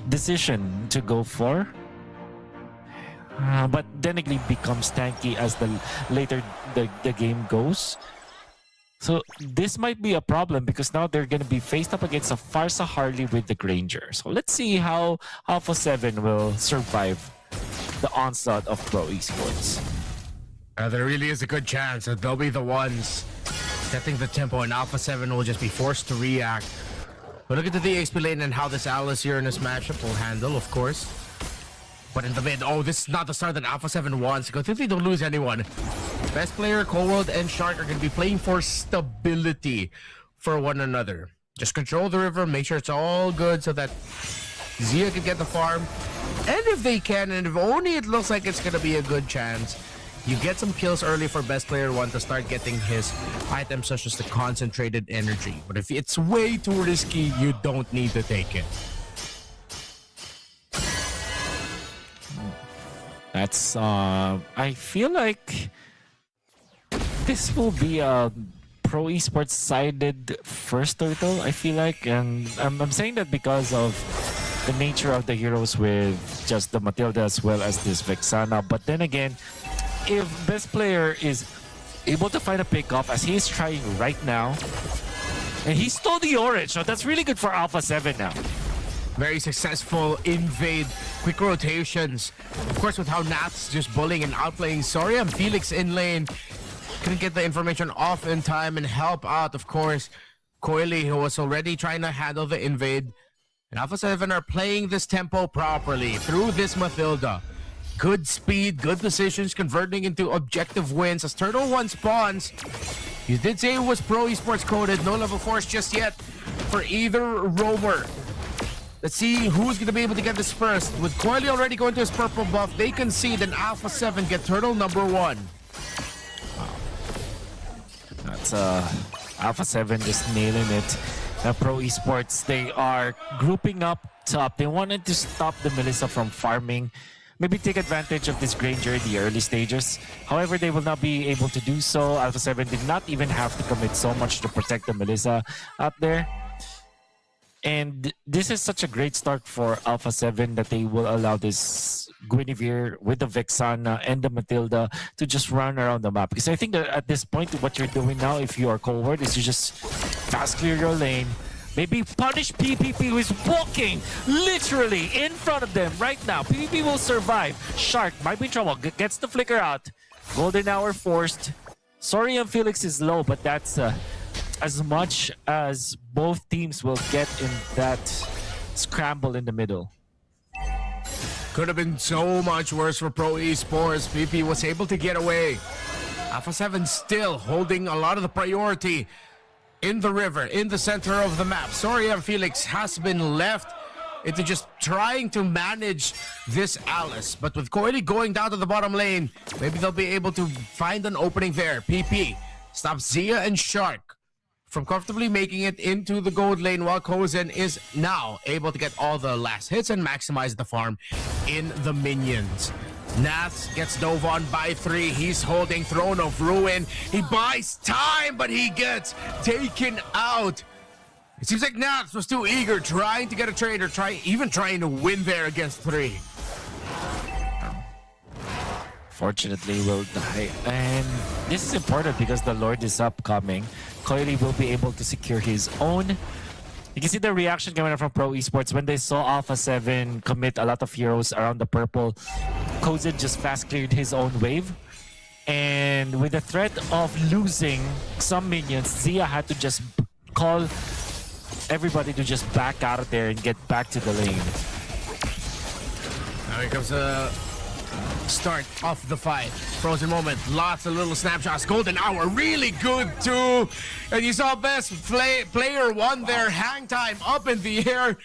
decision to go for. But then again becomes tanky as the later the game goes. So this might be a problem because now they're going to be faced up against a Farsa Harley with the Granger. So let's see how Alpha7 will survive the onslaught of Pro Esports. There really is a good chance that they'll be the ones setting the tempo, and Alpha7 will just be forced to react. But look at the DXP lane and how this Alice here in this matchup will handle, of course. But in the mid, oh, this is not the start that Alpha7 wants. Go if they don't lose anyone. Best player, Cold and Shark are going to be playing for stability for one another. Just control the river, make sure it's all good so that Zia can get the farm. And if they can, and if only it looks like it's going to be a good chance, you get some kills early for best player 1 to start getting his items such as the concentrated energy. But if it's way too risky, you don't need to take it. That's I feel like this will be a Pro Esports sided first turtle, I feel like, and I'm saying that because of the nature of the heroes with just the Matilda as well as this Vexana. But then again, if best player is able to find a pickoff as he is trying right now, and he stole the orange, so that's really good for Alpha7 now. Very successful invade, quick rotations. Of course, with how Nat's just bullying and outplaying Soria and Felix in lane. Couldn't get the information off in time and help out, of course, Coily, who was already trying to handle the invade. And Alpha7 are playing this tempo properly through this Mathilda. Good speed, good decisions, converting into objective wins as Turtle 1 spawns. You did say it was Pro Esports coded, no level 4s just yet for either roamer. Let's see who's going to be able to get this first. With Coily already going to his purple buff, they concede and Alpha7 get Turtle number 1. That's Alpha7 just nailing it. Pro Esports, they are grouping up top. They wanted to stop the Melissa from farming. Maybe take advantage of this Granger in the early stages. However, they will not be able to do so. Alpha7 did not even have to commit so much to protect the Melissa up there. And this is such a great start for Alpha7 that they will allow this Guinevere with the Vexana and the Matilda to just run around the map. Because I think that at this point, what you're doing now, if you are Cold, is you just fast clear your lane. Maybe punish PPP who is walking literally in front of them right now. PPP will survive. Shark might be in trouble. Gets the flicker out. Golden hour forced. Sorry, Felix is low, but that's as much as both teams will get in that scramble in the middle. Could have been so much worse for Pro Esports. PP was able to get away. Alpha7 still holding a lot of the priority in the river, in the center of the map. Soria and Felix has been left into just trying to manage this Alice. But with Coily going down to the bottom lane, maybe they'll be able to find an opening there. PP stops Zia and Shark from comfortably making it into the gold lane, while Kozen is now able to get all the last hits and maximize the farm in the minions. Nath gets dove on by 3. He's holding Throne of Ruin. He buys time, but he gets taken out. It seems like Nath was too eager, trying to get a trade or even trying to win there against 3. Fortunately, will die. And this is important because the Lord is upcoming. Coily will be able to secure his own. You can see the reaction coming from Pro Esports when they saw Alpha7 commit a lot of heroes around the purple. Kozen just fast cleared his own wave. And with the threat of losing some minions, Zia had to just call everybody to just back out of there and get back to the lane. Now here comes the start of the fight. Frozen moment, lots of little snapshots. Golden hour, really good too. And you saw best player 1 there, hang time up in the air.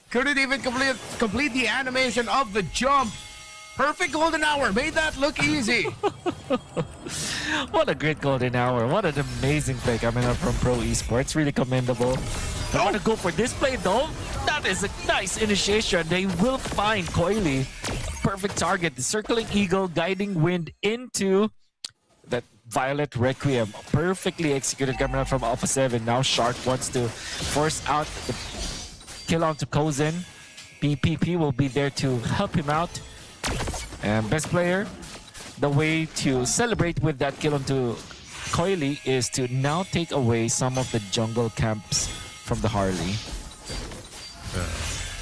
Couldn't even complete the animation of the jump. Perfect golden hour, made that look easy. What a great golden hour. What an amazing play coming up from Pro Esports. Really commendable. I want to go for this play though. That is a nice initiation. They will find Coily. Perfect target. The circling eagle, guiding wind into that Violet Requiem. Perfectly executed coming out from Alpha7. Now Shark wants to force out the kill onto Kozen. PPP will be there to help him out. And best player, the way to celebrate with that kill onto Coily is to now take away some of the jungle camps from the Harley.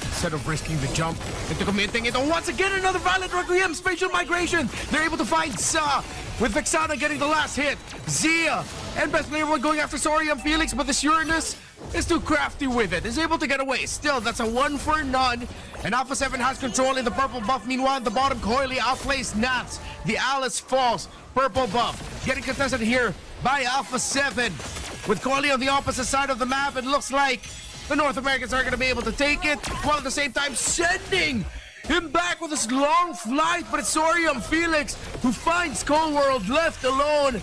Instead of risking the jump into committing it, once again another Violent Requiem spatial migration. They're able to find Sa with Vexana getting the last hit. Zia and best player one going after Sorium Felix, but this Uranus is too crafty with it. Is able to get away. Still, that's a 1 for none. And Alpha7 has control in the purple buff. Meanwhile, at the bottom, Coily outplays Nats. The Alice falls. Purple buff getting contested here by Alpha7. With Coily on the opposite side of the map, it looks like the North Americans are going to be able to take it, while at the same time sending him back with his long flight. But it's Sorium Felix who finds Cold World left alone.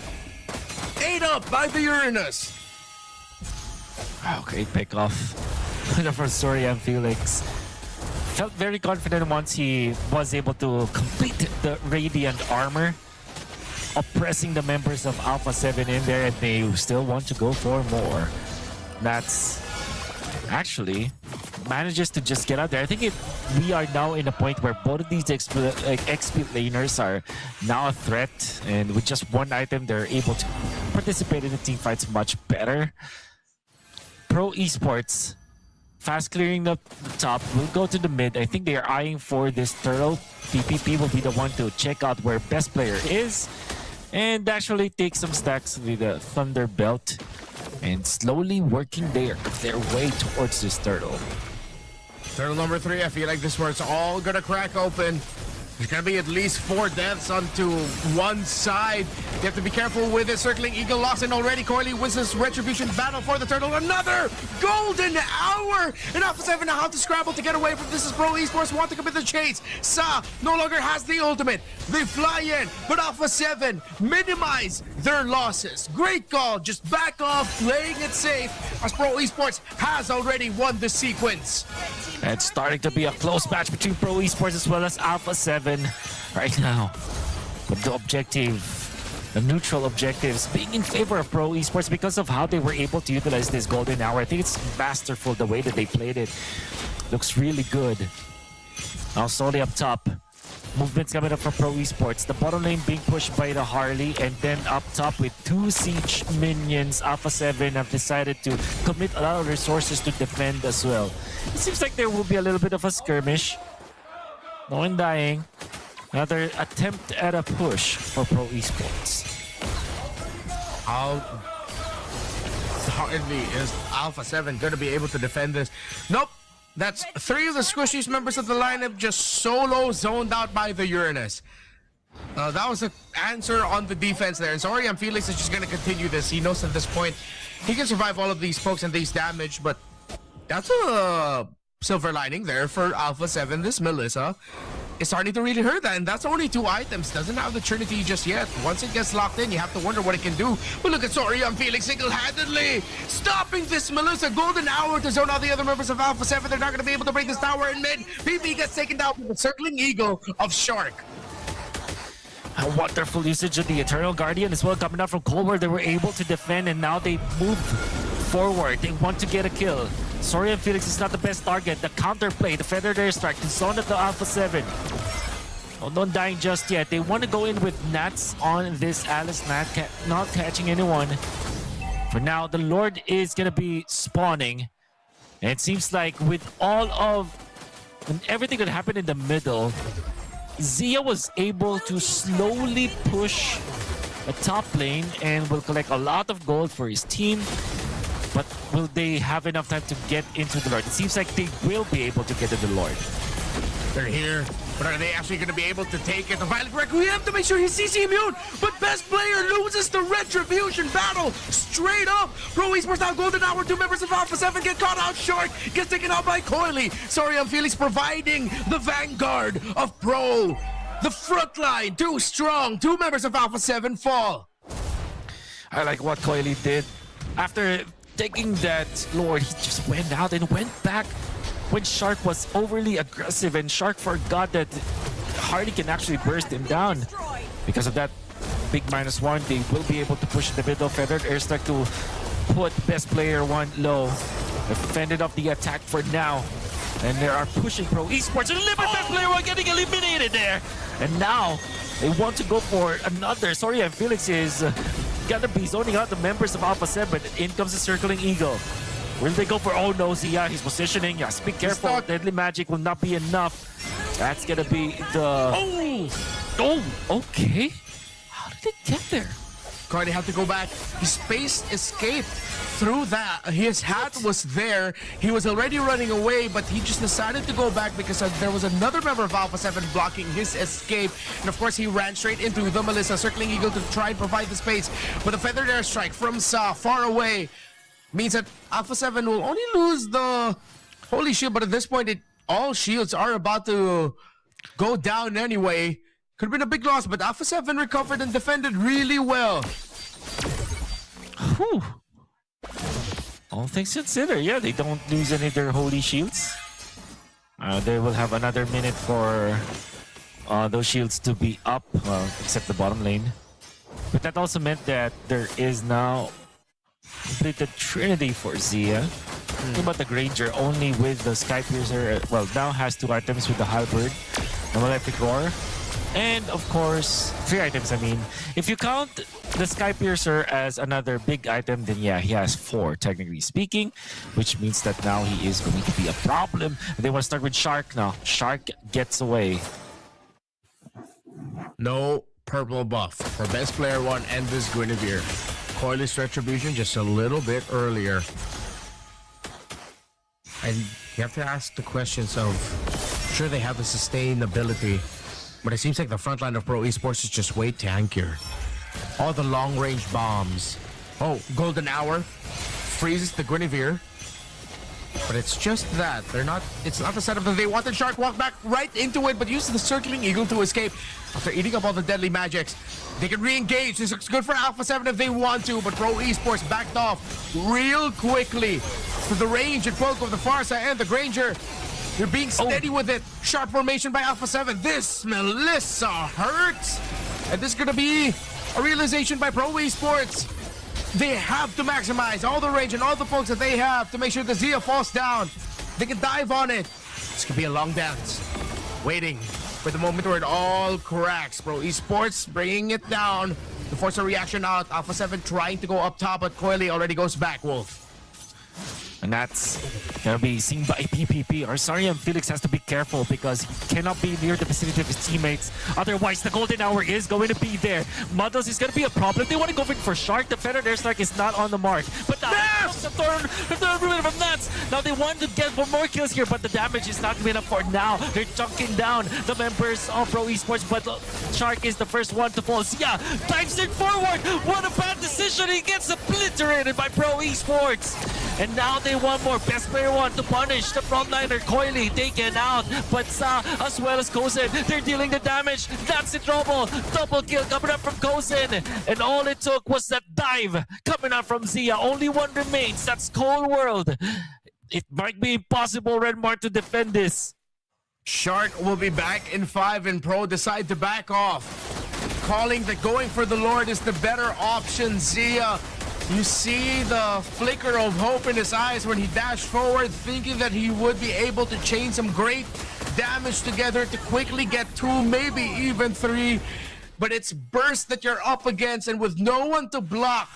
8 up by the Uranus. Okay, pick off for Sorium Felix. Felt very confident once he was able to complete the Radiant Armor, oppressing the members of Alpha7 in there, and they still want to go for more. That's actually manages to just get out there. I think we are now in a point where both of these XP laners are now a threat, and with just one item, they're able to participate in the team fights much better. Pro Esports, fast clearing the top, will go to the mid. I think they are eyeing for this turtle. PPP will be the one to check out where best player is, and actually take some stacks with the Thunder Belt, and slowly working their way towards this turtle. Turtle number 3, I feel like this one's all gonna crack open. There's gonna be at least 4 deaths onto one side. You have to be careful with it. Circling Eagle lost in already. Coily wins this retribution battle for the turtle. Another golden hour! And Alpha7 now have to scramble to get away from this. Is Pro Esports want to commit the chase. Sa no longer has the ultimate. They fly in, but Alpha7 minimize their losses. Great call, just back off, playing it safe, as Pro Esports has already won the sequence. It's starting to be a close match between Pro Esports as well as Alpha7 right now. But the objective, the neutral objectives, being in favor of Pro Esports because of how they were able to utilize this golden hour. I think it's masterful the way that they played it. Looks really good. Now slowly up top. Movements coming up from Pro Esports. The bottom lane being pushed by the Harley, and then up top with 2 siege minions, Alpha7 have decided to commit a lot of resources to defend as well. It seems like there will be a little bit of a skirmish. No one dying. Another attempt at a push for Pro Esports. How hardly is Alpha7 going to be able to defend this? Nope. That's 3 of the Squishies members of the lineup just solo zoned out by the Uranus. That was the answer on the defense there. And Sorium Felix is just going to continue this. He knows at this point he can survive all of these pokes and these damage, but that's a silver lining there for Alpha7. This Melissa is starting to really hurt that, and that's only 2 items. Doesn't have the Trinity just yet. Once it gets locked in, you have to wonder what it can do. But look at Sorium Felix single-handedly stopping this Melissa. Golden hour to zone out the other members of Alpha7. They're not going to be able to break this tower in mid. PP gets taken down with the circling eagle of Shark. A wonderful usage of the Eternal Guardian as well, coming out from Cold War. They were able to defend, and now they move forward. They want to get a kill. Sorium Felix is not the best target. The counterplay, the Feathered Airstrike, the zone of the Alpha7. Oh, not dying just yet. They want to go in with Nats on this Alice Nat, not catching anyone. For now, the Lord is going to be spawning. And it seems like with all of everything that happened in the middle, Zia was able to slowly push the top lane and will collect a lot of gold for his team. But will they have enough time to get into the Lord? It seems like they will be able to get to the Lord. They're here, but are they actually going to be able to take it? The Violent Requiem to make sure he's CC immune, but best player loses the Retribution battle straight up. Pro Esports now golden hour. 2 members of Alpha7 get caught out short, gets taken out by Coily. Sorium Felix providing the vanguard of Pro. The front line too strong. 2 members of Alpha7 fall. I like what Coily did. After taking that Lord, he just went out and went back when Shark was overly aggressive, and Shark forgot that Hardy can actually burst him down. Because of that big -1, they will be able to push the middle. Feathered Airstrike to put best player 1 low. They fended off the attack for now. And they are pushing Pro Esports. And best player one getting eliminated there. And now they want to go for another. Sorry, and Felix is gonna be zoning out the members of Alpha7. In comes the circling eagle. Will they go for, oh no, Zia, he's positioning. Yes, be careful. Deadly magic will not be enough. That's gonna be the... Oh, okay. How did it get there? Cardi had to go back. He spaced escape through that. His hat was there. He was already running away, but he just decided to go back because there was another member of Alpha7 blocking his escape. And of course, he ran straight into the Melissa, circling eagle to try and provide the space. But the feathered airstrike from Sa far away means that Alpha7 will only lose the Holy Shield, but at this point, all shields are about to go down anyway. Could have been a big loss, but Alpha7 recovered and defended really well. Whew. All things considered, yeah, they don't lose any of their Holy Shields. They will have another minute for those shields to be up, except the bottom lane. But that also meant that there is now completed Trinity for Zia. What about the Granger? Only with the Sky Piercer, well, now has 2 items with the Halberd, the Malefic Roar, and of course, 3 items, I mean. If you count the Sky Piercer as another big item, then yeah, he has 4, technically speaking, which means that now he is going to be a problem. They want to start with Shark now. Shark gets away. No purple buff for best player 1 and this Guinevere. Coil's retribution just a little bit earlier. And you have to ask the questions of, sure, they have the sustainability, but it seems like the front line of Pro Esports is just way tankier. All the long-range bombs. Oh, Golden Hour freezes the Guinevere. But it's just that. It's not the setup that they wanted. Shark walked back right into it, but used the circling eagle to escape. After eating up all the deadly magics, they can re-engage. This looks good for Alpha7 if they want to, but Pro Esports backed off real quickly to the range and poke of the Farsa and the Granger. They're being steady with it. Sharp formation by Alpha7. This Melissa hurts. And this is going to be a realization by Pro Esports. They have to maximize all the range and all the pokes that they have to make sure the Zia falls down. They can dive on it. This could be a long dance. Waiting for the moment where it all cracks. Pro Esports bringing it down to force a reaction out. Alpha7 trying to go up top, but Coily already goes back, Wolf. And that's gonna be seen by PPP. Arsarian Felix has to be careful because he cannot be near the vicinity of his teammates. Otherwise, the golden hour is going to be there. Muddles is gonna be a problem. They want to go for Shark. The feathered airstrike is not on the mark. But now from Nats. Now they want to get for more kills here, but the damage is not enough for now. They're chunking down the members of Pro Esports, but Shark is the first one to fall. Zia dives in forward. What a bad decision. He gets obliterated by Pro Esports. And now they want more. Best player 1 to punish the frontliner. Coily taken out, but Sa as well as Kozen, they're dealing the damage. That's in trouble. Double kill coming up from Kozen. And all it took was that dive coming out from Zia. Only one remains. That's Cold World. It might be impossible, Redmark, to defend this. Shark will be back in 5 and Pro decide to back off. Calling that going for the Lord is the better option. Zia, you see the flicker of hope in his eyes when he dashed forward, thinking that he would be able to chain some great damage together to quickly get 2, maybe even 3. But it's burst that you're up against, and with no one to block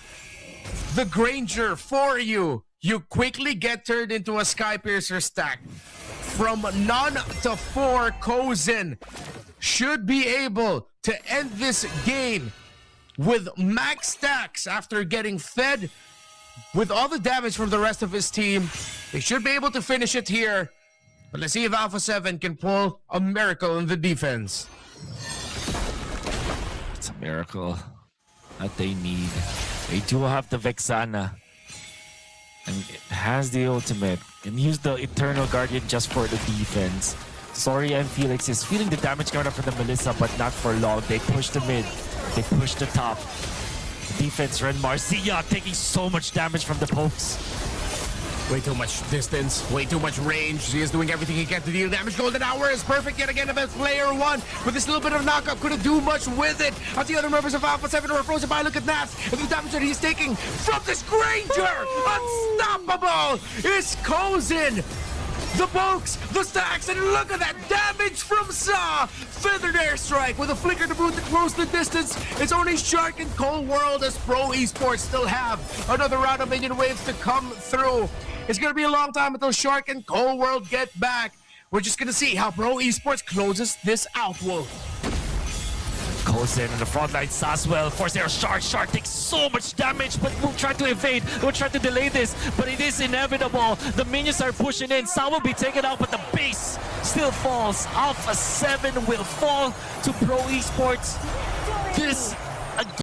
the Granger for you, you quickly get turned into a Sky Piercer stack. From none to 4, Kozen should be able to end this game with max stacks after getting fed with all the damage from the rest of his team. They should be able to finish it here. But let's see if Alpha7 can pull a miracle in the defense. It's a miracle that they need. They do have the Vexana. And it has the ultimate. Can use the Eternal Guardian just for the defense. Sorry, and Felix is feeling the damage coming up from the Melissa, but not for long. They push the mid. They push the top. Defense, Renmar. Zia taking so much damage from the pokes. Way too much distance, way too much range. Zia's doing everything he can to deal damage. Golden Hour is perfect yet again. The best player 1 with this little bit of knockup couldn't do much with it. As the other members of Alpha7 are frozen by. Look at Nats and the damage that he's taking from this Granger. Unstoppable is Kozen. the pokes, the stacks, and look at that damage from Sa! Feathered airstrike with a flicker to boot to close the distance. It's only Shark and Cold World as Pro Esports still have another round of minion waves to come through. It's going to be a long time until Shark and Cold World get back. We're just going to see how Pro Esports closes this out, Wolf. Goes in the front line, Saswell, force air Shark. Shark takes so much damage, but we'll try to evade. We'll try to delay this, but it is inevitable. The minions are pushing in. Sa will be taken out, but the base still falls. Alpha 7 will fall to Pro Esports. This